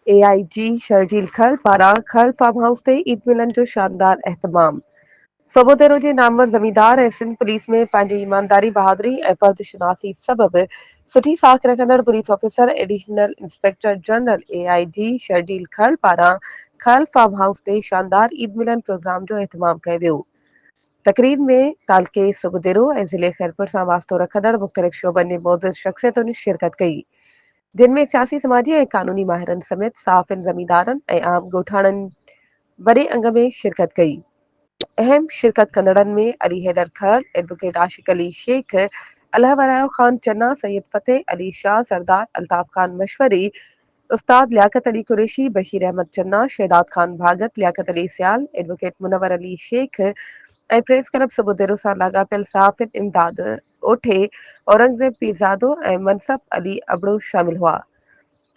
AIG Sharjeel खर पारां खर फार्म हाउस ते ईद मिलन जो शानदार एहतमाम। सोबोदेरो जे नामवर ज़मींदार ऐं सिंध पुलिस में पंहिंजी ईमानदारी बहादुरी ऐं पर्दशनासी सबबि सुठी साख रखंदड़ police officer additional inspector general AIG Sharjeel खर पारां खर फार्म हाउस ते शानदार ईद मिलन प्रोग्राम जो एहतमाम कयो वियो। तकरीब में तालके सोबोदेरो ऐं ज़िले खैरपुर सां वास्तो रखंदड़ मुख़्तलिफ़ शोबनि जी मोअज़्ज़ज़ शख़्सियतुनि शिरकत कई, जिनमें सियासी समाजी ऐं कानूनी माहिरनि समेत साफ़िन ज़मींदारनि ऐं आम ॻोठाणनि वॾे अंग में शिरकत कई। अहम शिरकत कंदड़नि में अली हैदर खर, एडवोकेट आशिक अली शेख, अलहवरायो ख़ान चन्ना, सैयद फ़तेह अली शाह, सरदार अल्ताफ़ ख़ान मशवरी, उस्ताद लियाकत अली कुरैशी, बशीर अहमद चन्ना, शहदाद ख़ान भागत, लियाकत अली सियाल, एडवोकेट मुनव्वर अली शेख ऐं प्रेस क्लब सोबोदेरो सां लाॻापियल साफ़िन इमदाद ओठे, औरंगज़ेब पीरज़ादो ऐं मनसब अली अबड़ो शामिल हुआ।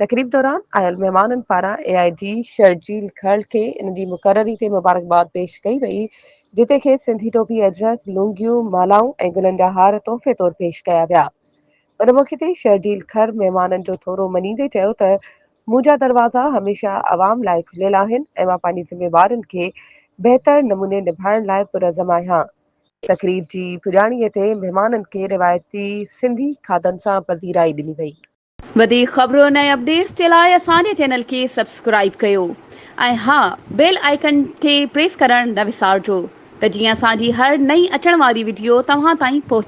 तकरीब दौरान आयल मेहमाननि पारां एआईजी शर्जील खर खे इन जी मुक़ररी ते मुबारकबाद पेश कई वई, जिते खे सिंधी टोपी अजरक, लुंगियूं, मालाऊं ऐं गुलनि जा हार तोहफ़े तौरु पेश कया विया। उन मौक़े ते शर्जील खर मेहमाननि जो थोरो मञींदे चयो त मुंहिंजा दरवाज़ा हमेशह अवाम लाइ खुलियल आहिनि ऐं मां पंहिंजी ज़िमेवारियुनि खे बहितर नमूने निभाइण लाइ पुरज़म आहियां। तकरीब जी पुॼाणीअ ते महिमाननि खे रिवायती सिंधी खाधनि सां पज़ीराई ॾिनी वई। वधीक ख़बरुनि ऐं अपडेट्स जे लाइ असांजे चैनल खे सब्सक्राइब कयो ऐं हा, बेल आइकन खे प्रेस करणु न विसारिजो त जीअं असांजी हर नई अचण वारी वीडियो तव्हां ताईं पहुचे।